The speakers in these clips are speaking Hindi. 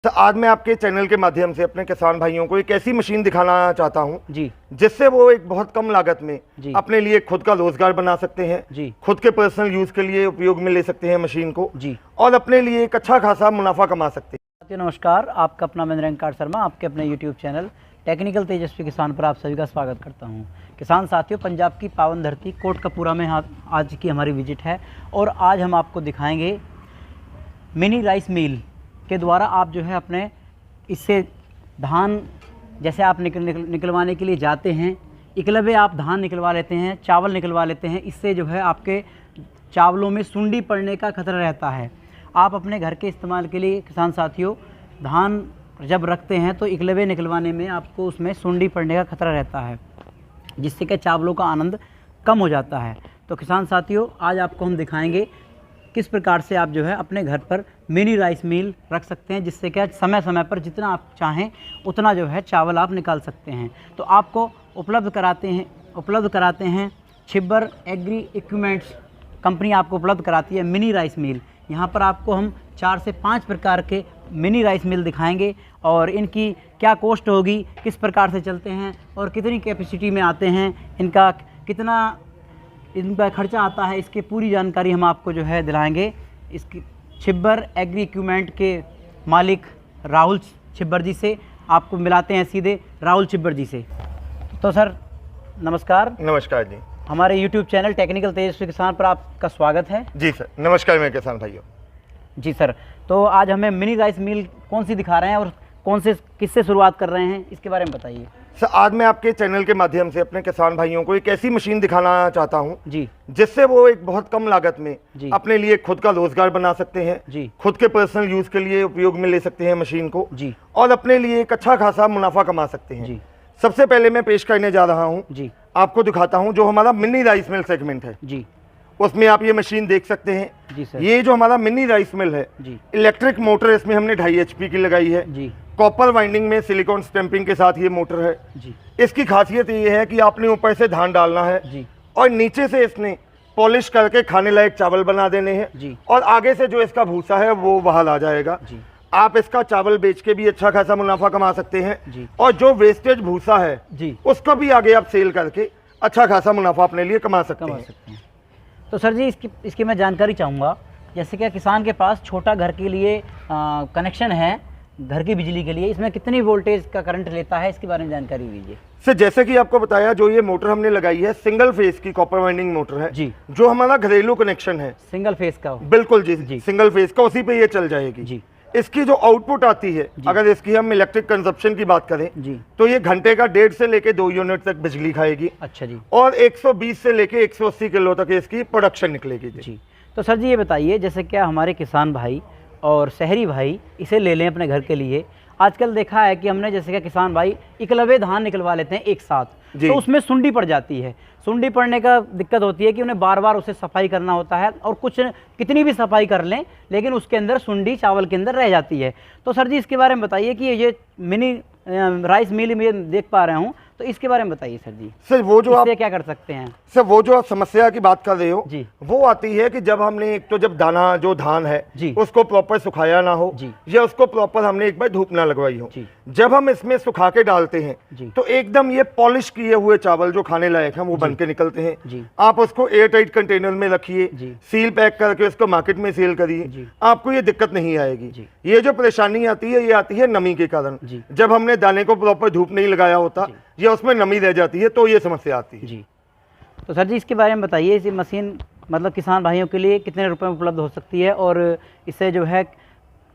तो आज मैं आपके चैनल के माध्यम से अपने किसान भाइयों को एक ऐसी मशीन दिखाना चाहता हूं जी, जिससे वो एक बहुत कम लागत में जी, अपने लिए खुद का रोजगार बना सकते हैं, जी, खुद के पर्सनल यूज के लिए उपयोग में ले सकते हैं मशीन को जी। और अपने लिए एक अच्छा खासा मुनाफा कमा सकते हैं। साथियों नमस्कार, आपका अपना मैं निरंकार शर्मा आपके अपने यूट्यूब चैनल टेक्निकल तेजस्वी किसान पर आप सभी का स्वागत करता हूं। किसान साथियों, पंजाब की पावन धरती कोटकपूरा में आज की हमारी विजिट है और आज हम आपको दिखाएंगे मिनी राइस मिल के द्वारा आप जो है अपने इससे धान जैसे आप निकलवाने के लिए जाते हैं, एकलव्य आप धान निकलवा लेते हैं, चावल निकलवा लेते हैं। इससे जो है आपके चावलों में सुंडी पड़ने का खतरा रहता है। आप अपने घर के इस्तेमाल के लिए किसान साथियों धान जब रखते हैं तो एकलव्य निकलवाने में आपको उसमें सुंडी पड़ने का खतरा रहता है, जिससे कि चावलों का आनंद कम हो जाता है। तो किसान साथियों आज आपको हम दिखाएंगे किस प्रकार से आप जो है अपने घर पर मिनी राइस मिल रख सकते हैं, जिससे क्या समय समय पर जितना आप चाहें उतना जो है चावल आप निकाल सकते हैं। तो आपको उपलब्ध कराते हैं छिब्बर एग्री इक्विपमेंट्स कंपनी आपको उपलब्ध कराती है मिनी राइस मिल। यहाँ पर आपको हम 4 से 5 प्रकार के मिनी राइस मिल दिखाएंगे और इनकी क्या कॉस्ट होगी, किस प्रकार से चलते हैं और कितनी कैपेसिटी में आते हैं, इनका कितना इनका खर्चा आता है, इसकी पूरी जानकारी हम आपको जो है दिलाएंगे। इसकी छिब्बर एग्री इक्विपमेंट के मालिक राहुल छिब्बर जी से आपको मिलाते हैं सीधे राहुल छिब्बर जी से। तो सर नमस्कार। नमस्कार जी, हमारे यूट्यूब चैनल टेक्निकल तेजस्वी किसान पर आपका स्वागत है। जी सर, नमस्कार मेरे किसान भाइयों। जी सर, तो आज हमें मिनी राइस मिल कौन सी दिखा रहे हैं और किससे शुरुआत कर रहे हैं, इसके बारे में बताइए। सर आज मैं आपके चैनल के माध्यम से अपने किसान भाइयों को एक ऐसी मशीन दिखाना चाहता हूं जी, जिससे वो एक बहुत कम लागत में जी, अपने लिए खुद का रोजगार बना सकते हैं, जी, खुद के पर्सनल यूज के लिए उपयोग में ले सकते हैं मशीन को जी, और अपने लिए एक अच्छा खासा मुनाफा कमा सकते हैं। जी, सबसे पहले मैं पेश करने जा रहा हूं, जी, आपको दिखाता हूं जो हमारा मिनी राइस मिल सेगमेंट है, जी, उसमें आप ये मशीन देख सकते हैं। जी सर, ये जो हमारा मिनी राइस मिल है, जी, इलेक्ट्रिक मोटर इसमें हमने 2.5 HP की लगाई है। जी, कॉपर वाइंडिंग में सिलिकॉन स्टैंपिंग के साथ ये मोटर है। जी, इसकी खासियत ये है कि आपने ऊपर से धान डालना है जी, और नीचे से इसने पॉलिश करके खाने लायक चावल बना देने हैं जी, और आगे से जो इसका भूसा है वो बाहर आ जाएगा। जी, आप इसका चावल बेच के भी अच्छा खासा मुनाफा कमा सकते हैं जी, और जो वेस्टेज भूसा है जी, उसको भी आगे आप सेल करके अच्छा खासा मुनाफा अपने लिए कमा सकते हैं। तो सर जी इसकी मैं जानकारी चाहूँगा, जैसे कि किसान के पास छोटा घर के लिए कनेक्शन है, घर की बिजली के लिए, इसमें कितनी वोल्टेज का करंट लेता है, इसके बारे में जानकारी दीजिए। सर जैसे कि आपको बताया, जो ये मोटर हमने लगाई है सिंगल फेज की कॉपर वाइंडिंग मोटर है जी, जो हमारा घरेलू कनेक्शन है। सिंगल फेस का? बिल्कुल जी, जी, सिंगल फेज का, उसी पे ये चल जाएगी जी। इसकी जो आउटपुट आती है, अगर इसकी हम इलेक्ट्रिक कंजप्शन की बात करें जी, तो ये घंटे का 1.5 से लेके 2 यूनिट तक बिजली खाएगी। अच्छा जी। और 120 से लेके 180 किलो तक इसकी प्रोडक्शन निकलेगी जी। तो सर जी ये बताइए, जैसे क्या हमारे किसान भाई और शहरी भाई इसे ले लें अपने घर के लिए, आजकल देखा है कि हमने जैसे कि किसान भाई एकलव्य धान निकलवा लेते हैं एक साथ, तो उसमें सुंडी पड़ जाती है। सुंडी पड़ने का दिक्कत होती है कि उन्हें बार बार उसे सफाई करना होता है और कुछ कितनी भी सफाई कर लें लेकिन उसके अंदर सुंडी चावल के अंदर रह जाती है। तो सर जी इसके बारे में बताइए कि ये मिनी राइस मिल में देख पा रहा हूँ, तो इसके बारे में बताइए सर जी। सर वो जो आप क्या कर सकते हैं? सर वो जो आप समस्या की बात कर रहे हो जी, वो आती है कि जब हमने एक तो जब दाना जो धान है जी, उसको प्रॉपर सुखाया ना हो जी, या उसको प्रॉपर हमने एक बार धूप ना लगवाई हो, जी, जब हम इसमें सुखा के डालते हैं जी, तो एकदम ये पॉलिश किए हुए चावल जो खाने लायक हैं वो बन के निकलते हैं। जी, आप उसको एयर टाइट कंटेनर में रखिए, जी, सील पैक करके उसको मार्केट में सेल करिए, जी, आपको ये दिक्कत नहीं आएगी। जी, ये जो परेशानी आती है ये आती है नमी के कारण। जी, जब हमने दाने को प्रॉपर धूप नहीं लगाया होता या उसमें नमी रह जाती है तो ये समस्या आती है जी। तो सर जी इसके बारे में बताइए, इस मशीन मतलब किसान भाइयों के लिए कितने रुपए में उपलब्ध हो सकती है और इससे जो है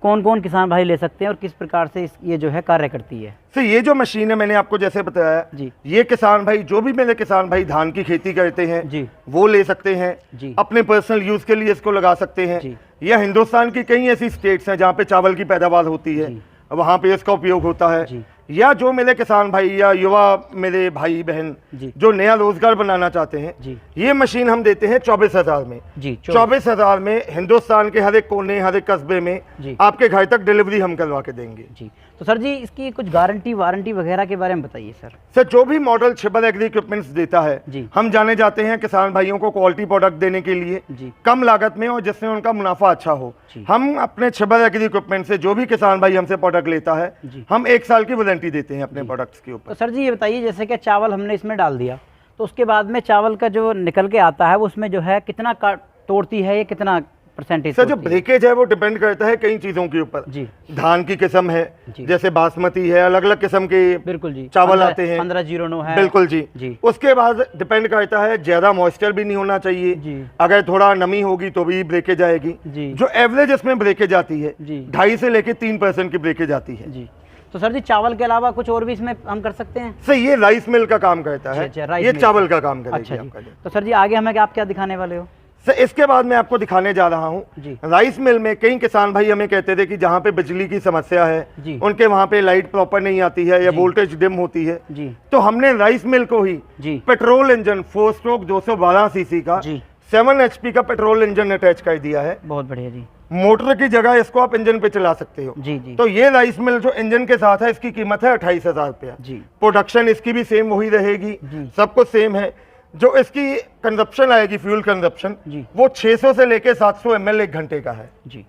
कौन कौन किसान भाई ले सकते हैं और किस प्रकार से ये जो है कार्य करती है? तो ये जो मशीन है मैंने आपको जैसे बताया जी, ये किसान भाई जो भी मेरे किसान भाई धान की खेती करते हैं जी, वो ले सकते हैं, जी, अपने पर्सनल यूज के लिए इसको लगा सकते हैं। जी, या हिंदुस्तान की कई ऐसी स्टेट्स हैं जहाँ पे चावल की पैदावार होती है, जी, वहाँ पे इसका उपयोग होता है। जी, या जो मेरे किसान भाई या युवा मेरे भाई बहन जी। जो नया रोजगार बनाना चाहते हैं, जी। ये मशीन हम देते हैं 24,000 में जी। 24,000 में हिंदुस्तान के हर एक कोने, हर एक कस्बे में जी। आपके घर तक डिलीवरी हम करवा के देंगे। जी। तो सर जी इसकी कुछ गारंटी वारंटी वगैरह के बारे में बताइए सर। सर जो भी मॉडल छिब्बर एग्री इक्विपमेंट्स देता है, जी। हम जाने जाते हैं किसान भाइयों को क्वालिटी प्रोडक्ट देने के लिए, जी। कम लागत में और जिससे उनका मुनाफा अच्छा हो। जी। हम अपने छिब्बर एग्री इक्विपमेंट से जो भी किसान भाई हमसे प्रोडक्ट लेता है, जी। हम 1 साल की वारंटी देते हैं अपने प्रोडक्ट्स के ऊपर। तो सर जी ये बताइए, जैसे कि चावल हमने इसमें डाल दिया तो उसके बाद में चावल का जो निकल के आता है वो उसमें जो है कितना तोड़ती है, ये कितना परसेंटेज? सर जो ब्रेकेज है वो डिपेंड करता है कई चीज़ों के ऊपर। जी। धान की किस्म है, जी। जैसे बासमती है, अलग अलग किस्म के बिल्कुल जी चावल आते हैं। 1509 है। बिल्कुल जी। जी। उसके बाद डिपेंड करता है, ज़्यादा मॉइस्चर भी नहीं होना चाहिए। जी। अगर थोड़ा नमी होगी तो भी ब्रेकेज आएगी। जी। जो एवरेज इसमें ब्रेकेज आती है जी। 2.5 से लेके 3% की ब्रेकेज आती है। जी। तो सर जी चावल के अलावा कुछ और भी इसमें हम कर सकते हैं? सर ये राइस मिल का काम करता है, अच्छा, राइस ये मिल चावल का काम करेगी अच्छा जी। आपका। तो सर जी आगे हमें आप क्या दिखाने वाले हो? सर इसके बाद मैं आपको दिखाने जा रहा हूँ जी। राइस मिल में कई किसान भाई हमें कहते थे कि जहाँ पे बिजली की समस्या है, जी। उनके वहाँ पे लाइट प्रॉपर नहीं आती है या जी। वोल्टेज डिम होती है, जी। तो हमने राइस मिल को ही जी। पेट्रोल इंजन 4 स्ट्रोक 212 सीसी का जी। 7 HP का पेट्रोल इंजन अटैच कर दिया है। बहुत बढ़िया जी। मोटर की जगह इसको आप इंजन पे चला सकते हो। जी। जी। तो ये राइस मिल जो इंजन के साथ है, इसकी कीमत है 28,000 रुपया। जी। प्रोडक्शन इसकी भी सेम वही रहेगी, जी। सब कुछ सेम है। जो इसकी कंजप्शन आएगी, फ्यूल कंजप्शन, जी। वो 600 से लेके 700 ml 1 घंटे का है। जी।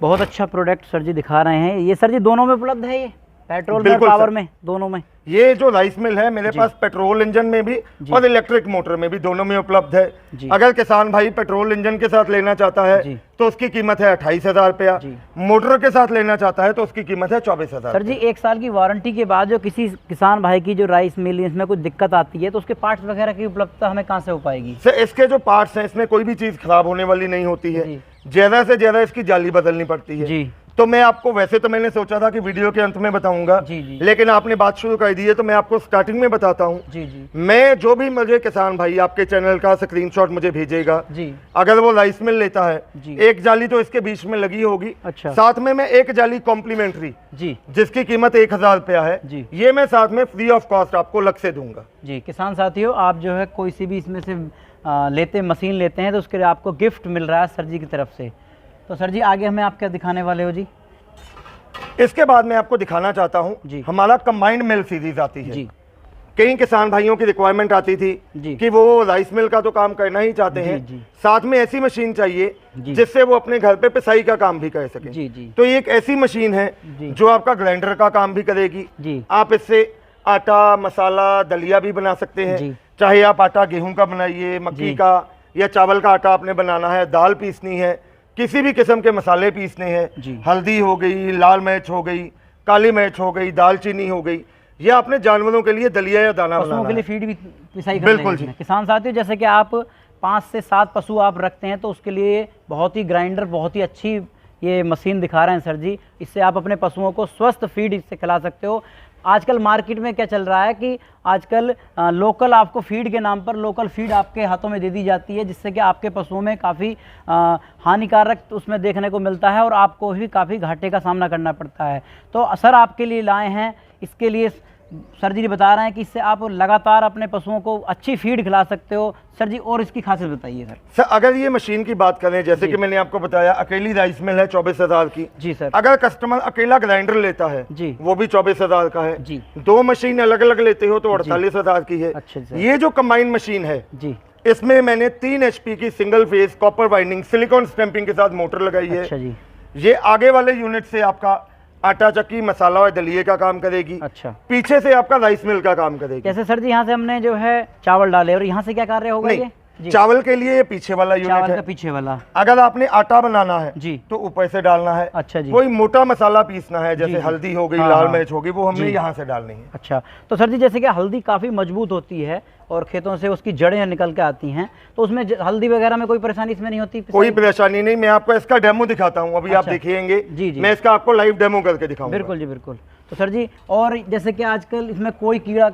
बहुत अच्छा प्रोडक्ट सर जी दिखा रहे हैं। ये सर जी दोनों में उपलब्ध है, ये पेट्रोल में और बिल्कुल पावर सर। में, दोनों में? ये जो राइस मिल है मेरे जी। पास पेट्रोल इंजन में भी जी। और इलेक्ट्रिक मोटर में भी, दोनों में उपलब्ध है। जी। अगर किसान भाई पेट्रोल इंजन के साथ लेना चाहता है जी। तो उसकी कीमत है 28,000 रुपया। जी। मोटर के साथ लेना चाहता है तो उसकी कीमत है 24,000। सर जी 1 साल की वारंटी के बाद जो किसी किसान भाई की जो राइस मिल है इसमें कुछ दिक्कत आती है तो उसके पार्ट्स वगैरह की उपलब्धता हमें कहाँ से हो पाएगी? सर इसके जो पार्ट्स हैं, इसमें कोई भी चीज़ खराब होने वाली नहीं होती है। जी। ज़्यादा से ज़्यादा इसकी जाली बदलनी पड़ती है। जी। तो मैं आपको, वैसे तो मैंने सोचा था कि वीडियो के अंत में बताऊंगा, जी। जी। लेकिन आपने बात शुरू कर दी है तो मैं आपको स्टार्टिंग में बताता हूँ। जी। जी। मैं जो भी मुझे किसान भाई आपके चैनल का स्क्रीनशॉट मुझे भेजेगा, जी। अगर वो राइस मिल लेता है, जी। एक जाली तो इसके बीच में लगी होगी। अच्छा। साथ में मैं एक जाली कॉम्प्लीमेंट्री, जी। जिसकी कीमत 1,000 रुपया है, जी। ये मैं साथ में फ्री ऑफ कॉस्ट आपको अलग से दूंगा। जी। किसान साथियों, आप जो है कोई सी भी इसमें से लेते मशीन लेते हैं तो उसके लिए आपको गिफ्ट मिल रहा है सर जी की तरफ से। तो सर जी आगे हमें आप क्या दिखाने वाले हो जी? इसके बाद मैं आपको दिखाना चाहता हूँ, जी। हमारा कंबाइंड मिल सीरीज आती है। जी। कई किसान भाइयों की रिक्वायरमेंट आती थी जी। कि वो राइस मिल का तो काम करना ही चाहते जी। हैं, जी। साथ में ऐसी मशीन चाहिए जी। जिससे वो अपने घर पे पिसाई का काम भी कर सके। जी। जी। तो ये एक ऐसी मशीन है जी। जो आपका ग्राइंडर का काम भी करेगी। जी। आप इससे आटा, मसाला, दलिया भी बना सकते जी। हैं। चाहे आप आटा गेहूं का बनाइए, मक्की जी। का या चावल का आटा आपने बनाना है, दाल पीसनी है, किसी भी किस्म के मसाले पीसने हैं, जी। हल्दी हो गई, लाल मिर्च हो गई, काली मिर्च हो गई, दालचीनी हो गई, या अपने जानवरों के लिए दलिया या दाना पशुओं बनाना के लिए है। फीड भी पिसाई कर बिल्कुल लेंगे जी। इसमें। किसान साथियों, जैसे कि आप 5 से 7 पशु आप रखते हैं तो उसके लिए बहुत ही ग्राइंडर, बहुत ही अच्छी ये मशीन दिखा रहे हैं सर जी। इससे आप अपने पशुओं को स्वस्थ फीड इससे खिला सकते हो। आजकल मार्केट में क्या चल रहा है कि आजकल लोकल आपको फीड के नाम पर लोकल फीड आपके हाथों में दे दी जाती है, जिससे कि आपके पशुओं में काफ़ी हानिकारक उसमें देखने को मिलता है और आपको भी काफ़ी घाटे का सामना करना पड़ता है। तो सर आपके लिए लाए हैं, इसके लिए सर जी बता रहे हैं कि इससे आप लगातार अपने पशुओं को अच्छी फीड खिला सकते हो। सर जी और इसकी खासियत बताइए सर। सर अगर ये मशीन की बात करें, जैसे जी। कि मैंने आपको बताया, अकेली राइस मिल है 24,000 की। जी सर। अगर कस्टमर अकेला ग्राइंडर लेता है जी। वो भी 24,000 का है। जी। 2 मशीन अलग अलग लेते हो तो 48,000 की है। अच्छा सर। ये जो कंबाइंड मशीन है, जी। इसमें मैंने 3 HP की single phase copper winding silicon stamping के साथ मोटर लगाई है। अच्छा जी। ये आगे वाले यूनिट से आपका आटा चक्की, मसाला और दलिये का काम करेगी। अच्छा। पीछे से आपका राइस मिल का काम करेगी। जैसे सर जी यहाँ से हमने जो है चावल डाले और यहाँ से क्या कार्य होगा? नहीं, ये जी। चावल के लिए ये पीछे वाला यूनिट चावल है। का पीछे वाला। अगर आपने आटा बनाना है जी। तो ऊपर से डालना है। अच्छा जी। कोई मोटा मसाला पीसना है, जैसे जी। हल्दी हो गई, हाँ, लाल हाँ। मिर्च हो गई, वो हमने जी। यहाँ से डालनी है। अच्छा, तो सर जी जैसे कि हल्दी काफ़ी मजबूत होती है और खेतों से उसकी जड़ें निकल के आती हैं, तो उसमें हल्दी वगैरह में कोई परेशानी इसमें नहीं होती? कोई परेशानी नहीं। मैं आपको इसका डेमो दिखाता हूँ, अभी आप अच्छा। देखेंगे। जी, जी। मैं इसका आपको लाइव डेमो करके दिखाऊंगा। बिल्कुल जी, बिल्कुल। तो सर जी और जैसे कि आजकल इसमें कोई कीड़ा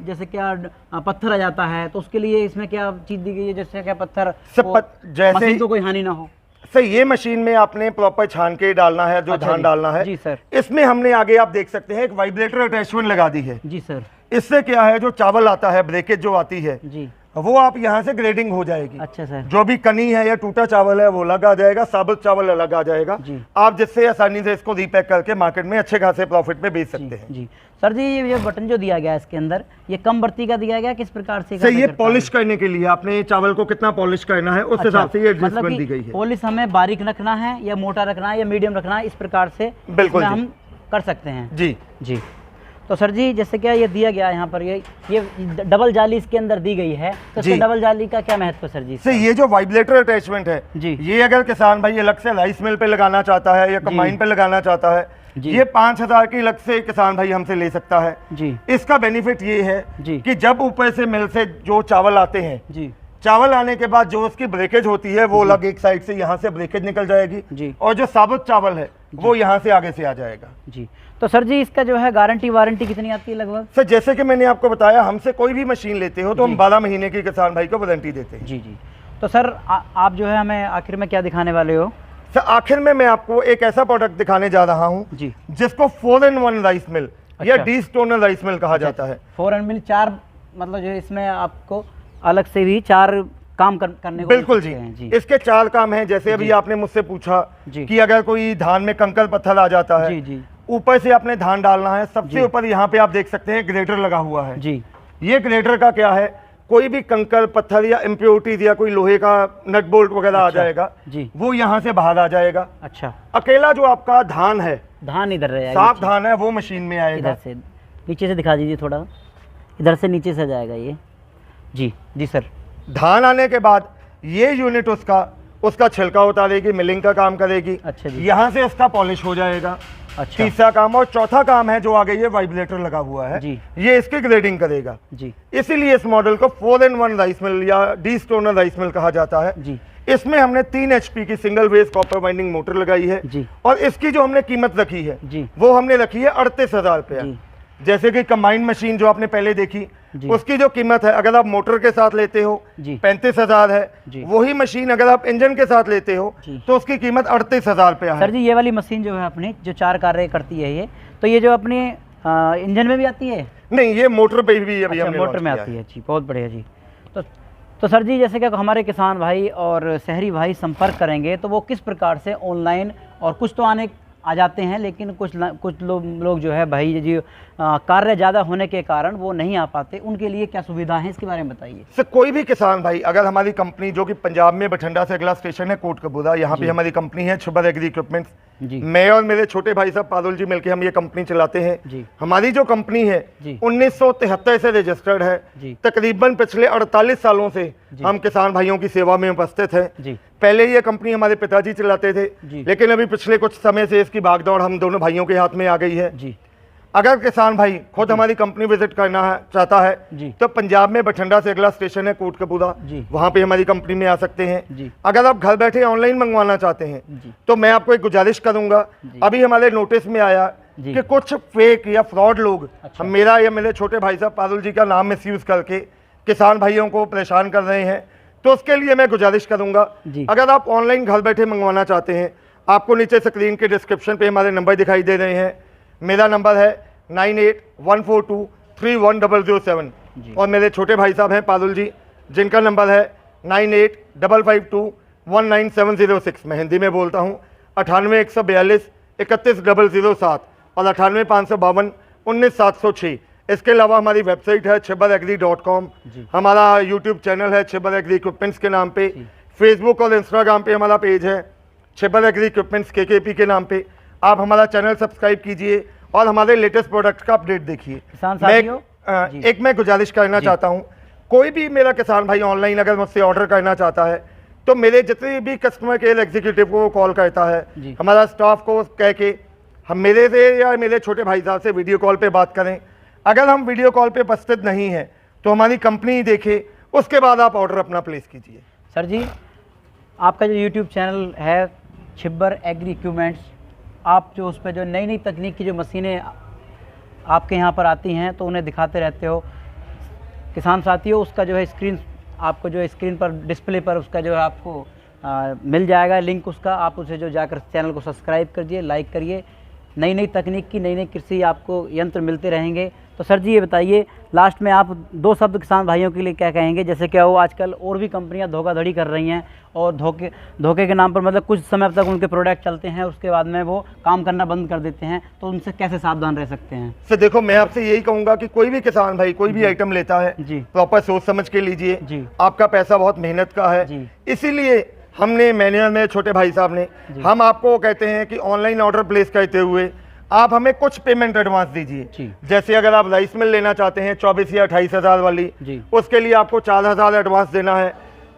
जैसे क्या पत्थर आ जाता है तो उसके लिए इसमें क्या चीज़ दी गई है, जैसे क्या पत्थर सब जैसे मशीन को कोई हानि ना हो? सर ये मशीन में आपने प्रॉपर छान के डालना है, जो अच्छा धान जी। डालना है। जी सर। इसमें हमने आगे आप देख सकते हैं एक वाइब्रेटर अटैचमेंट लगा दी है। जी सर। इससे क्या है, जो चावल आता है, ब्रेकेज जो आती है, जी। वो आप यहाँ से ग्रेडिंग हो जाएगी। अच्छा सर। जो भी कनी है या टूटा चावल है वो अलग आ जाएगा, साबुत चावल अलग आ जाएगा। जी। आप जिससे आसानी से इसको रीपैक करके मार्केट में अच्छे खासे प्रॉफिट में बेच सकते हैं। जी सर जी, ये बटन जो दिया गया है इसके अंदर, ये कम बढ़ती का दिया गया है, किस प्रकार से सर ये करता है? पॉलिश करने के लिए आपने चावल को कितना पॉलिश करना है उस हिसाब से ये एडजस्टमेंट दी गई है। पॉलिश हमें बारीक रखना है या मोटा रखना है या मीडियम रखना है, इस प्रकार से बिल्कुल इसमें जी। हम कर सकते हैं। जी जी। तो सर जी जैसे क्या ये दिया गया है यहाँ पर, ये डबल जाली इसके अंदर दी गई है, तो जी। डबल जाली का क्या महत्व है सर जी? सर ये जो वाइब्रेटर अटैचमेंट है जी। ये अगर किसान भाई अलग से राइस मिल पे लगाना चाहता है या कंबाइन पे लगाना चाहता है, जी। ये 5,000 की अलग से किसान भाई हमसे ले सकता है। जी। इसका बेनिफिट ये है जी। कि जब ऊपर से मिल से जो चावल आते हैं, जी। चावल आने के बाद जो उसकी ब्रेकेज होती है वो अलग एक साइड से यहाँ से ब्रेकेज निकल जाएगी। जी। और जो साबुत चावल है वो यहाँ से आगे से आ जाएगा। जी। तो सर जी इसका जो है गारंटी वारंटी कितनी आती है लगभग? सर जैसे कि मैंने आपको बताया, हमसे कोई भी मशीन लेते हो तो हम 12 महीने की किसान भाई को वारंटी देते हैं। जी जी। तो सर आप जो है हमें आखिर में क्या दिखाने वाले हो? सर आखिर में मैं आपको एक ऐसा प्रोडक्ट दिखाने जा रहा हूँ जी। जिसको 4-in-1 राइस मिल या अच्छा। डी स्टोनर राइस मिल कहा जाता है। 4 मिल 4, मतलब जो है इसमें आपको अलग से भी 4 काम करने को बिल्कुल मिल जी। सकते हैं। जी। इसके 4 काम हैं। जैसे अभी आपने मुझसे पूछा जी। कि अगर कोई धान में कंकड़ पत्थर आ जाता है, जी जी ऊपर से आपने धान डालना है, जी। सबसे ऊपर यहाँ पे आप देख सकते हैं ग्रेटर लगा हुआ है। जी। ये ग्रेटर का क्या है, कोई भी कंकड़ पत्थर या इम्प्योरिटीज या कोई लोहे का नट बोल्ट वगैरह आ अच्छा। जाएगा, जी। वो यहाँ से बाहर आ जाएगा। अच्छा। अकेला जो आपका धान है, धान इधर रहेगा, साफ धान है, वो मशीन में आएगा। इधर से नीचे से दिखा दीजिए थोड़ा, इधर से नीचे से जाएगा ये। जी जी सर। धान आने के बाद ये यूनिट उसका छिलका उतारेगी, मिलिंग का काम करेगी। अच्छा जी। यहाँ से उसका पॉलिश हो जाएगा। अच्छा। तीसरा काम और चौथा काम है जो आगे ये वाइब्रेटर लगा हुआ है, जी। ये इसकी ग्रेडिंग करेगा। जी। इसीलिए इस मॉडल को 4-in-1 राइस मिल या डी स्टोनर राइस मिल कहा जाता है। जी। इसमें हमने 3 HP की सिंगल वेज कॉपर वाइंडिंग मोटर लगाई है। जी। और इसकी जो हमने कीमत रखी है जी। वो हमने रखी है 38,000 रुपया। जी। जैसे कि कंबाइन मशीन जो आपने पहले देखी, जी। उसकी जो कीमत है अगर आप मोटर के साथ लेते हो जी। 35,000 है। जी। वही मशीन अगर आप इंजन के साथ लेते हो जी। तो उसकी कीमत 38,000 रुपया सर है। जी ये वाली मशीन जो है अपनी, जो 4 कार्य करती है ये, तो ये जो अपनी इंजन में भी आती है? नहीं, ये मोटर पे भी अभी अच्छा, हमने मोटर लॉन्च में किया आती है। जी बहुत बढ़िया जी। तो सर जी जैसे कि हमारे किसान भाई और शहरी भाई संपर्क करेंगे तो वो किस प्रकार से ऑनलाइन, और कुछ तो आ जाते हैं लेकिन कुछ लोग जो है भाई जी कार्य ज़्यादा होने के कारण वो नहीं आ पाते, उनके लिए क्या सुविधा है इसके बारे में बताइए। सर कोई भी किसान भाई अगर हमारी कंपनी, जो कि पंजाब में बठिंडा से अगला स्टेशन है कोटकपूरा, यहाँ पे हमारी कंपनी है छिब्बर एग्री इक्विपमेंट्स। जी। मैं और मेरे छोटे भाई साहब पारुल जी मिलकर हम ये कंपनी चलाते हैं। जी। हमारी जो कंपनी है जी। 1973 से रजिस्टर्ड है। जी। तकरीबन पिछले 48 सालों से हम किसान भाइयों की सेवा में उपस्थित हैं। जी। पहले ये कंपनी हमारे पिताजी चलाते थे, जी। लेकिन अभी पिछले कुछ समय से इसकी भागदौड़ हम दोनों भाइयों के हाथ में आ गई है। जी। अगर किसान भाई खुद हमारी कंपनी विजिट करना चाहता है जी। तो पंजाब में बठिंडा से अगला स्टेशन है कोटकपूरा, जी। वहाँ पे हमारी कंपनी में आ सकते हैं। जी। अगर आप घर बैठे ऑनलाइन मंगवाना चाहते हैं जी। तो मैं आपको एक गुजारिश करूंगा, जी। अभी हमारे नोटिस में आया जी। कि कुछ फेक या फ्रॉड लोग अच्छा। मेरा या मेरे छोटे भाई साहब पारुल जी का नाम मिसयूज करके किसान भाइयों को परेशान कर रहे हैं। तो उसके लिए मैं गुजारिश करूंगा, जी। अगर आप ऑनलाइन घर बैठे मंगवाना चाहते हैं, आपको नीचे स्क्रीन के डिस्क्रिप्शन पे हमारे नंबर दिखाई दे रहे हैं। मेरा नंबर है 9814231007 और मेरे छोटे भाई साहब हैं पारुल जी, जिनका नंबर है 9855219706। मैं हिंदी में बोलता हूँ 9814213007 और 9855219706। इसके अलावा हमारी वेबसाइट है chibbaragri.com, हमारा यूट्यूब चैनल है छिब्बर एग्री इक्विपमेंट्स के नाम पे, फेसबुक और इंस्टाग्राम पे हमारा पेज है छिब्बर एग्री इक्विपमेंट्स KKP के नाम पे। आप हमारा चैनल सब्सक्राइब कीजिए और हमारे लेटेस्ट प्रोडक्ट का अपडेट देखिए। किसान साथियों, एक मैं गुजारिश करना चाहता हूँ, कोई भी मेरा किसान भाई ऑनलाइन अगर मुझसे ऑर्डर करना चाहता है तो मेरे जितने भी कस्टमर केयर एग्जीक्यूटिव को कॉल करता है, हमारा स्टाफ को कह के हम मेरे से या मेरे छोटे भाई साहब से वीडियो कॉल पे बात करें। अगर हम वीडियो कॉल पे उपस्थित नहीं हैं तो हमारी कंपनी देखे, उसके बाद आप ऑर्डर अपना प्लेस कीजिए। सर जी आपका जो यूट्यूब चैनल है छिब्बर एग्री इक्विपमेंट्स, आप जो उस पर जो नई नई तकनीक की जो मशीनें आपके यहाँ पर आती हैं तो उन्हें दिखाते रहते हो किसान साथियों। उसका जो है स्क्रीन, आपको जो है स्क्रीन पर डिस्प्ले पर उसका जो है आपको मिल जाएगा लिंक उसका, आप उसे जो जाकर चैनल को सब्सक्राइब करिए, लाइक करिए। नई नई तकनीक की नई नई कृषि आपको यंत्र मिलते रहेंगे। तो सर जी ये बताइए, लास्ट में आप 2 शब्द किसान भाइयों के लिए क्या कहेंगे? जैसे क्या हो आजकल और भी कंपनियां धोखाधड़ी कर रही हैं और धोखे के नाम पर मतलब कुछ समय तक उनके प्रोडक्ट चलते हैं, उसके बाद में वो काम करना बंद कर देते हैं, तो उनसे कैसे सावधान रह सकते हैं? सर देखो, मैं आपसे यही कहूंगा कि कोई भी किसान भाई कोई भी आइटम लेता है जी, प्रॉपर सोच समझ के लीजिए जी, आपका पैसा बहुत मेहनत का है। जी, इसीलिए हमने मैनुअल में छोटे भाई साहब ने हम आपको कहते हैं कि ऑनलाइन ऑर्डर प्लेस करते हुए आप हमें कुछ पेमेंट एडवांस दीजिए। जैसे अगर आप राइस मिल लेना चाहते हैं 24 या 28 हज़ार वाली, उसके लिए आपको 4,000 एडवांस देना है।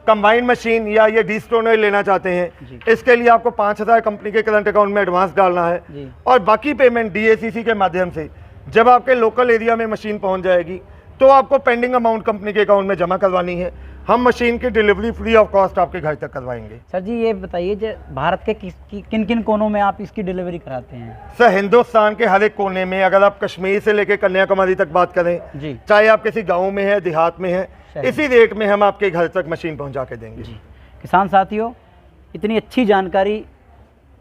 कंबाइन मशीन या ये डीस्टोनर लेना चाहते हैं, इसके लिए आपको 5,000 कंपनी के करंट अकाउंट में एडवांस डालना है और बाकी पेमेंट DACC के माध्यम से जब आपके लोकल एरिया में मशीन पहुंच जाएगी तो आपको पेंडिंग अमाउंट कंपनी के अकाउंट में जमा करवानी है। हम मशीन की डिलीवरी फ्री ऑफ कॉस्ट आपके घर तक करवाएंगे। सर जी ये बताइए, जो भारत के किन किन कोनों में आप इसकी डिलीवरी कराते हैं? सर हिंदुस्तान के हर एक कोने में, अगर आप कश्मीर से लेकर कन्याकुमारी तक बात करें जी, चाहे आप किसी गाँव में है, देहात में है, इसी रेट में हम आपके घर तक मशीन पहुंचा के देंगे जी। किसान साथियों, इतनी अच्छी जानकारी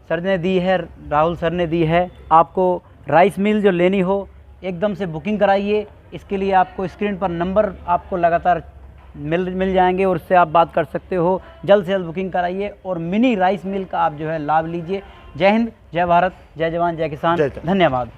सर ने दी है, राहुल सर ने दी है। आपको राइस मिल जो लेनी हो एकदम से बुकिंग कराइए। इसके लिए आपको स्क्रीन पर नंबर आपको लगातार मिल जाएंगे और उससे आप बात कर सकते हो। जल्द से जल्द बुकिंग कराइए और मिनी राइस मिल का आप जो है लाभ लीजिए। जय हिंद, जय भारत, जय जवान, जय किसान, धन्यवाद।